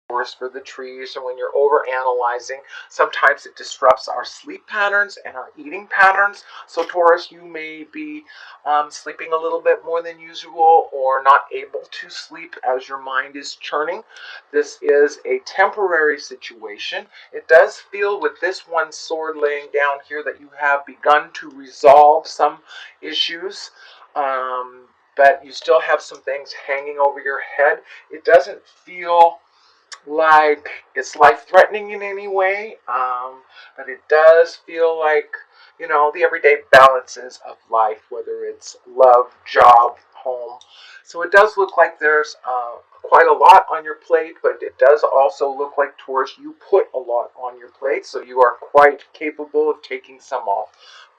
forest for the trees, and when you're over analyzing, sometimes it disrupts our sleep patterns and our eating patterns. So Taurus, you may be sleeping a little bit more than usual, or not able to sleep as your mind is churning. This is a temporary situation. It does feel with this one sword laying down here that you have begun to resolve some issues, but you still have some things hanging over your head. It doesn't feel like it's life-threatening in any way, but it does feel like, the everyday balances of life, whether it's love, job, home. So it does look like there's quite a lot on your plate, but it does also look like, Taurus, you put a lot on your plate, so you are quite capable of taking some off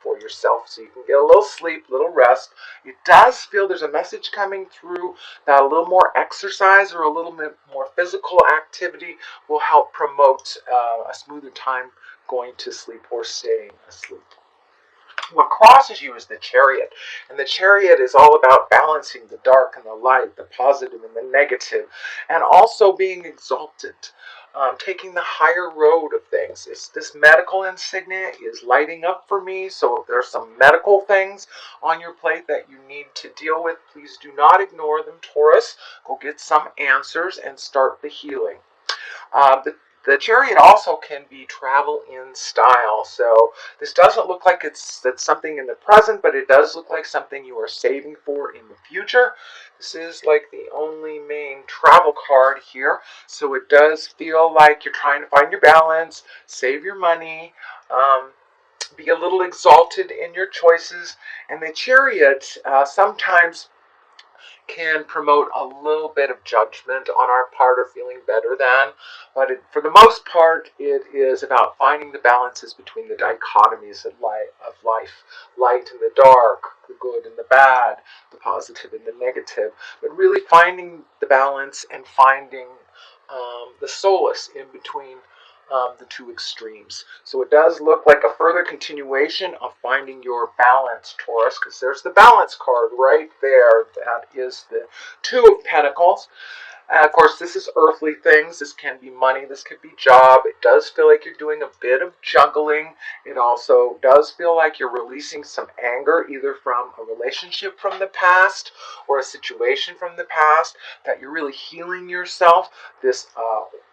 for yourself, so you can get a little sleep, a little rest. It does feel there's a message coming through that a little more exercise or a little bit more physical activity will help promote a smoother time going to sleep or staying asleep. What crosses you is the Chariot, and the Chariot is all about balancing the dark and the light, the positive and the negative, and also being exalted, taking the higher road of things. This medical insignia is lighting up for me, so if there's some medical things on your plate that you need to deal with, please do not ignore them, Taurus. Go get some answers and start the healing. The Chariot also can be travel in style. So this doesn't look like that's something in the present, but it does look like something you are saving for in the future. This is like the only main travel card here. So it does feel like you're trying to find your balance, save your money, be a little exalted in your choices. And the Chariot sometimes can promote a little bit of judgment on our part or feeling better than, but for the most part, it is about finding the balances between the dichotomies of life, light and the dark, the good and the bad, the positive and the negative, but really finding the balance and finding the solace in between the two extremes. So it does look like a further continuation of finding your balance, Taurus, because there's the balance card right there. That is the Two of Pentacles. Of course, this is earthly things. This can be money. This could be job. It does feel like you're doing a bit of juggling. It also does feel like you're releasing some anger, either from a relationship from the past or a situation from the past, that you're really healing yourself. This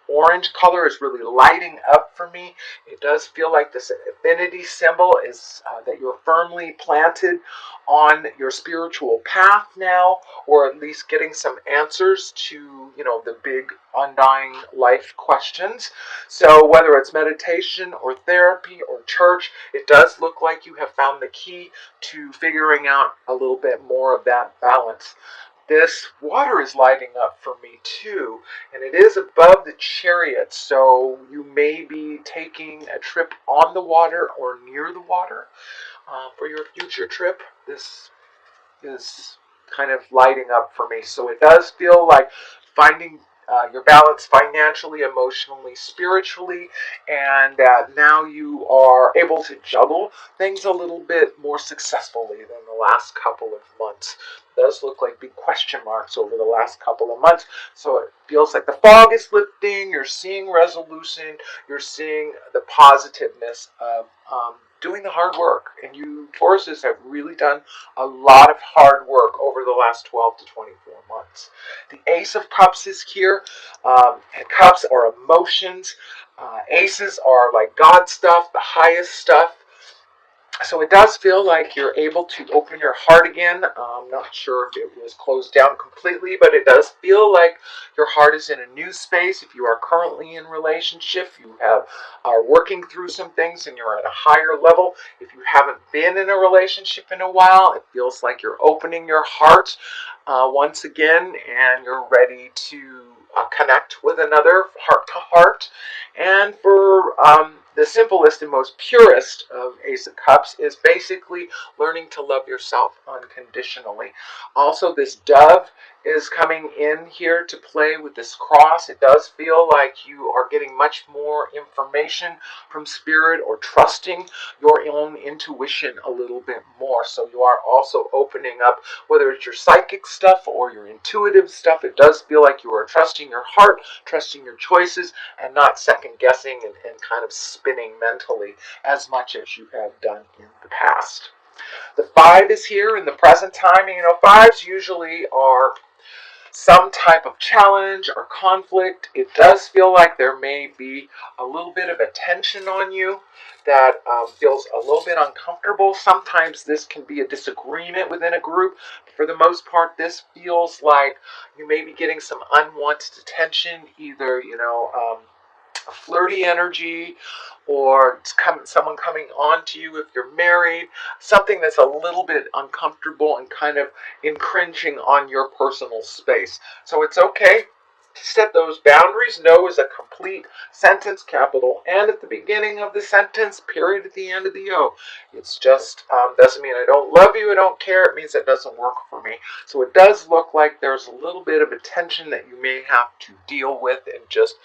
orange color is really lighting up for me. It does feel like this affinity symbol is that you're firmly planted on your spiritual path now, or at least getting some answers to, the big undying life questions. So whether it's meditation or therapy or church, it does look like you have found the key to figuring out a little bit more of that balance. This water is lighting up for me too, and it is above the Chariot, so you may be taking a trip on the water or near the water for your future trip. This is kind of lighting up for me, so it does feel like finding your balance financially, emotionally, spiritually, and now you are able to juggle things a little bit more successfully than the last couple of months. It does look like big question marks over the last couple of months, so it feels like the fog is lifting, you're seeing resolution, you're seeing the positiveness of doing the hard work. And you Tauruses have really done a lot of hard work over the last 12 to 24 months. The Ace of Cups is here, and cups are emotions. Aces are like God stuff, the highest stuff. So it does feel like you're able to open your heart again. I'm not sure if it was closed down completely, but it does feel like your heart is in a new space. If you are currently in a relationship, you are working through some things and you're at a higher level. If you haven't been in a relationship in a while, it feels like you're opening your heart once again, and you're ready to connect with another heart to heart. And for the simplest and most purest of Ace of Cups is basically learning to love yourself unconditionally. Also, this dove is coming in here to play with this cross. It does feel like you are getting much more information from spirit, or trusting your own intuition a little bit more. So you are also opening up, whether it's your psychic stuff or your intuitive stuff. It does feel like you are trusting your heart, trusting your choices, and not second guessing and kind of spinning mentally as much as you have done in the past. The 5 is here in the present time. You know, 5s usually are some type of challenge or conflict. It does feel like there may be a little bit of a tension on you that feels a little bit uncomfortable. Sometimes this can be a disagreement within a group. For the most part, this feels like you may be getting some unwanted attention, either, flirty energy, or someone coming on to you if you're married, something that's a little bit uncomfortable and kind of infringing on your personal space. So it's okay to set those boundaries. No is a complete sentence, capital N at the beginning of the sentence, period at the end of the O. It's just doesn't mean I don't love you, I don't care. It means it doesn't work for me. So it does look like there's a little bit of a tension that you may have to deal with and just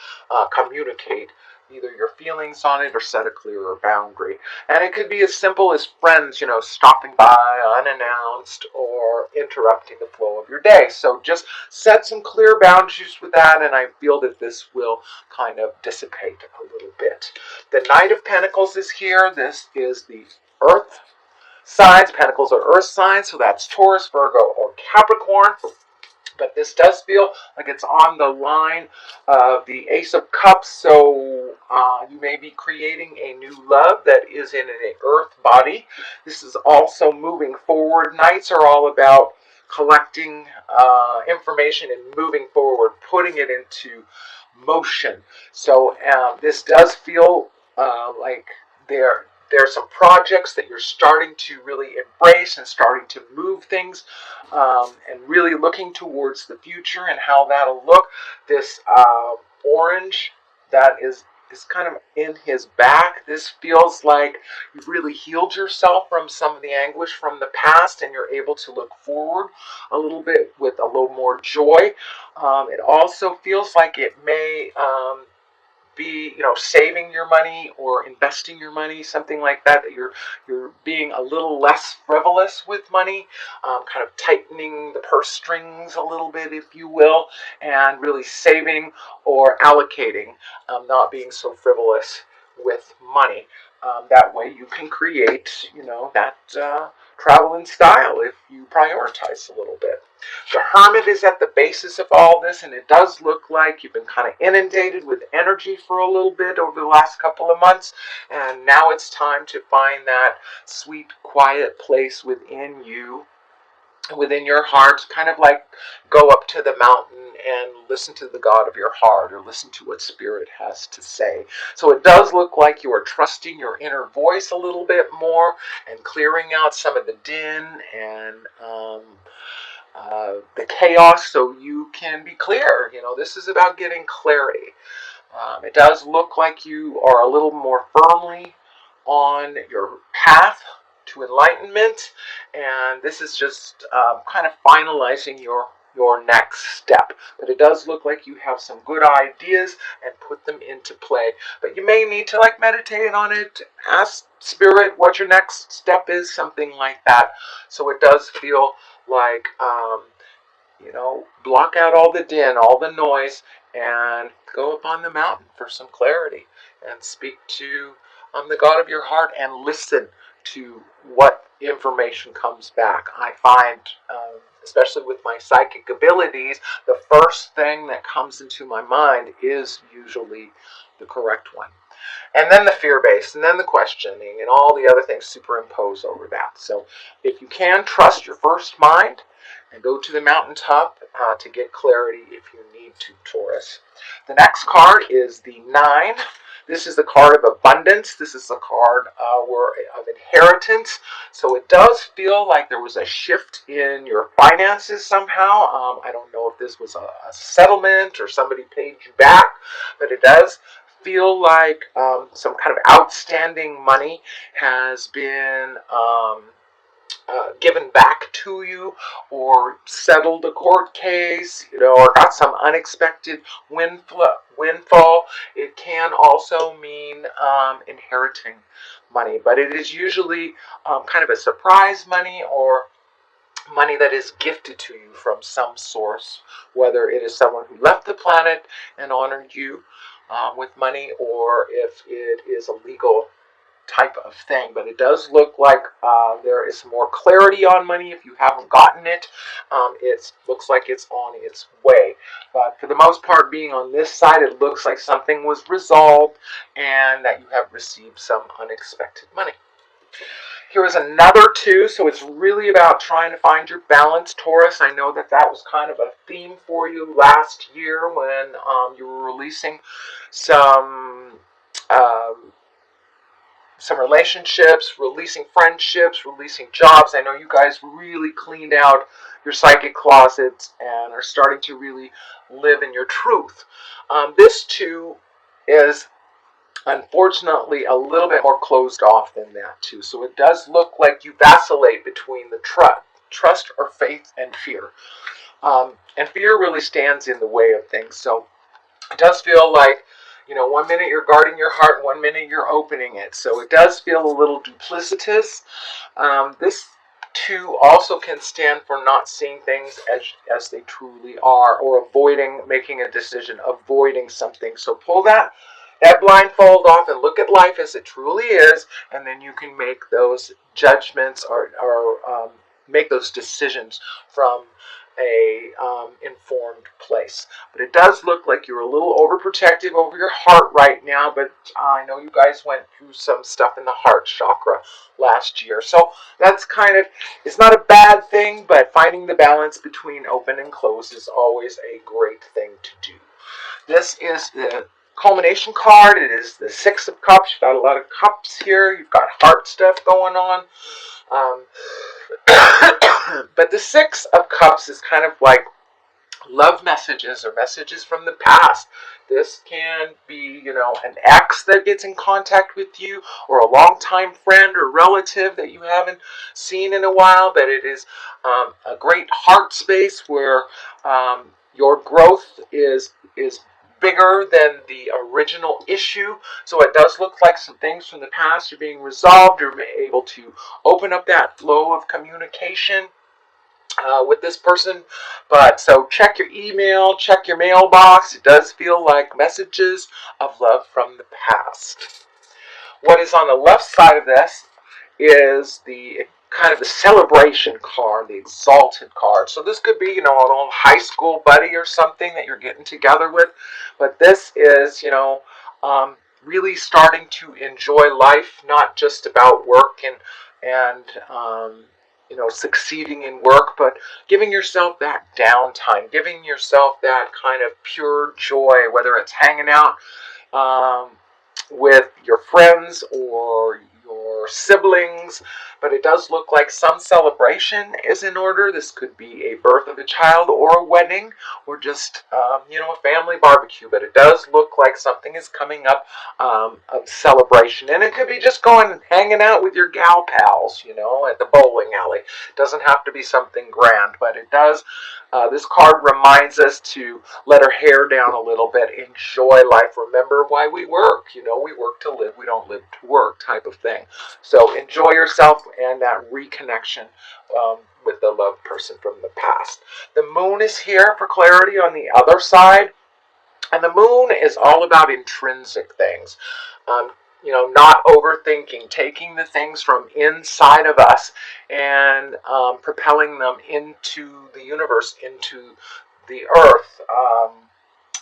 communicate either your feelings on it or set a clearer boundary. And it could be as simple as friends, stopping by unannounced or interrupting the flow of your day. So just set some clear boundaries with that, and I feel that this will kind of dissipate a little bit. The Knight of Pentacles is here. This is the Earth signs. Pentacles are Earth signs, so that's Taurus, Virgo, or Capricorn. But this does feel like it's on the line of the Ace of Cups, so you may be creating a new love that is in an earth body. This is also moving forward. Knights are all about collecting information and moving forward, putting it into motion. So this does feel like there's some projects that you're starting to really embrace and starting to move things, and really looking towards the future and how that'll look. This orange that is kind of in his back. This feels like you've really healed yourself from some of the anguish from the past, and you're able to look forward a little bit with a little more joy. It also feels like it may be saving your money or investing your money, something like that, that you're being a little less frivolous with money, kind of tightening the purse strings a little bit, if you will, and really saving or allocating, not being so frivolous with money. That way you can create that travel in style if you prioritize a little bit. The Hermit is at the basis of all this, and it does look like you've been kind of inundated with energy for a little bit over the last couple of months, and now it's time to find that sweet, quiet place within you, within your heart, kind of like go up to the mountain and listen to the God of your heart, or listen to what Spirit has to say. So it does look like you are trusting your inner voice a little bit more and clearing out some of the din and the chaos, so you can be clear. This is about getting clarity. It does look like you are a little more firmly on your path to enlightenment, and this is just kind of finalizing your next step. But it does look like you have some good ideas and put them into play. But you may need to meditate on it, ask Spirit what your next step is, something like that. So it does feel like block out all the din, all the noise, and go up on the mountain for some clarity and speak to the God of your heart and listen to what information comes back. I find, especially with my psychic abilities, the first thing that comes into my mind is usually the correct one. And then the fear-based, and then the questioning, and all the other things superimpose over that. So if you can, trust your first mind and go to the mountaintop to get clarity if you need to, Taurus. The next card is the 9. This is the card of abundance. This is the card of inheritance. So it does feel like there was a shift in your finances somehow. I don't know if this was a settlement or somebody paid you back, but it does feel like some kind of outstanding money has been given back to you, or settled a court case, or got some unexpected windfall. It can also mean inheriting money, but it is usually kind of a surprise money, or money that is gifted to you from some source, whether it is someone who left the planet and honored you with money, or if it is a legal type of thing. But it does look like there is more clarity on money. If you haven't gotten it, it looks like it's on its way. But for the most part, being on this side, it looks like something was resolved and that you have received some unexpected money. Here is another 2, so it's really about trying to find your balance, Taurus. I know that was kind of a theme for you last year when you were releasing some relationships, releasing friendships, releasing jobs. I know you guys really cleaned out your psychic closets and are starting to really live in your truth. This too is unfortunately a little bit more closed off than that too. So it does look like you vacillate between the trust or faith and fear. And fear really stands in the way of things. So it does feel like, one minute you're guarding your heart, and one minute you're opening it. So it does feel a little duplicitous. This too also can stand for not seeing things as they truly are, or avoiding making a decision, avoiding something. So pull that blindfold off and look at life as it truly is, and then you can make those judgments or make those decisions from a informed place. But it does look like you're a little overprotective over your heart right now, but I know you guys went through some stuff in the heart chakra last year. So that's it's not a bad thing, but finding the balance between open and closed is always a great thing to do. This is the culmination card. It is the 6 of Cups. You've got a lot of cups here. You've got heart stuff going on. But the 6 of Cups is kind of like love messages or messages from the past. This can be, an ex that gets in contact with you, or a longtime friend or relative that you haven't seen in a while. But it is a great heart space where your growth is bigger than the original issue. So it does look like some things from the past are being resolved. You're able to open up that flow of communication with this person. But so check your email, check your mailbox. It does feel like messages of love from the past. What is on the left side of this is the kind of the celebration card, the exalted card. So this could be, an old high school buddy or something that you're getting together with. But this is, really starting to enjoy life, not just about work and succeeding in work, but giving yourself that downtime, giving yourself that kind of pure joy, whether it's hanging out with your friends or your siblings. But it does look like some celebration is in order. This could be a birth of a child, or a wedding, or just a family barbecue. But it does look like something is coming up of celebration, and it could be just going and hanging out with your gal pals, at the bowling alley. It doesn't have to be something grand, but it does. This card reminds us to let our hair down a little bit, enjoy life, remember why we work. We work to live, we don't live to work, type of thing. So enjoy yourself and that reconnection with the loved person from the past. The moon is here for clarity on the other side. And the moon is all about intrinsic things. Not overthinking, taking the things from inside of us and propelling them into the universe, into the earth,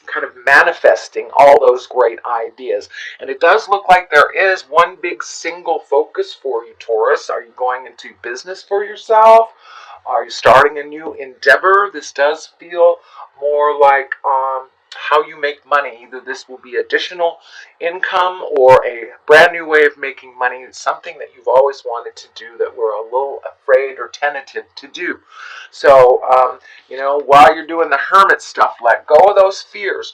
kind of manifesting all those great ideas. And it does look like there is one big single focus for you, Taurus. Are you going into business for yourself? Are you starting a new endeavor? This does feel more like how you make money. Either this will be additional income or a brand new way of making money. It's something that you've always wanted to do that we're a little afraid or tentative to do. So, while you're doing the hermit stuff, let go of those fears.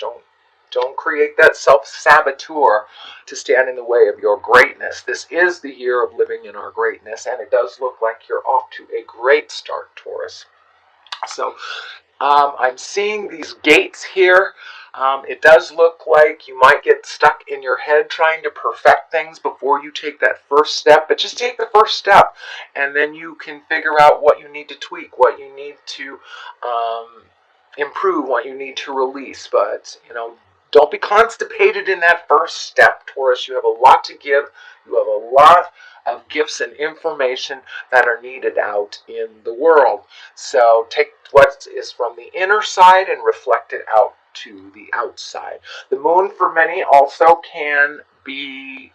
Don't create that self-saboteur to stand in the way of your greatness. This is the year of living in our greatness, and it does look like you're off to a great start, Taurus. So I'm seeing these gates here. It does look like you might get stuck in your head trying to perfect things before you take that first step, but just take the first step, and then you can figure out what you need to tweak, what you need to improve, what you need to release. But, don't be constipated in that first step, Taurus. You have a lot to give. You have a lot of gifts and information that are needed out in the world. So take what is from the inner side and reflect it out to the outside. The moon for many also can be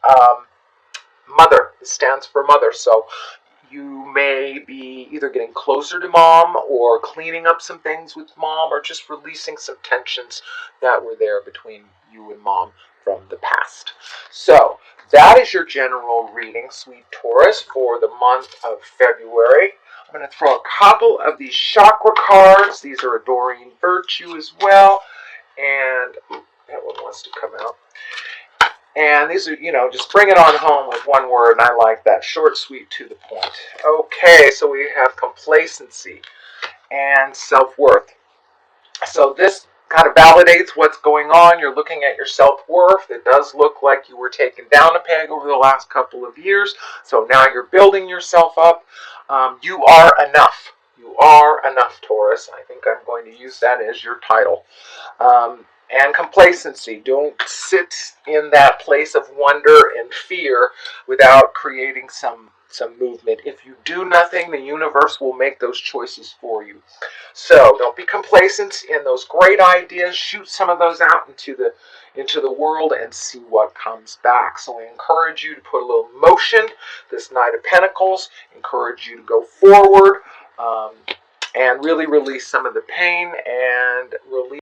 mother. It stands for mother. So you may be either getting closer to mom or cleaning up some things with mom or just releasing some tensions that were there between you and mom from the past. So that is your general reading, sweet Taurus, for the month of February. I'm going to throw a couple of these chakra cards. These are Adoring Virtue as well. And that one wants to come out. And these are, just bring it on home with one word, and I like that. Short, sweet, to the point. Okay, so we have complacency and self-worth. So this kind of validates what's going on. You're looking at your self-worth. It does look like you were taken down a peg over the last couple of years. So now you're building yourself up. You are enough. You are enough, Taurus. I think I'm going to use that as your title. And complacency. Don't sit in that place of wonder and fear without creating some movement. If you do nothing, the universe will make those choices for you. So don't be complacent in those great ideas. Shoot some of those out into the world and see what comes back. So I encourage you to put a little motion. This Knight of Pentacles, encourage you to go forward and really release some of the pain and release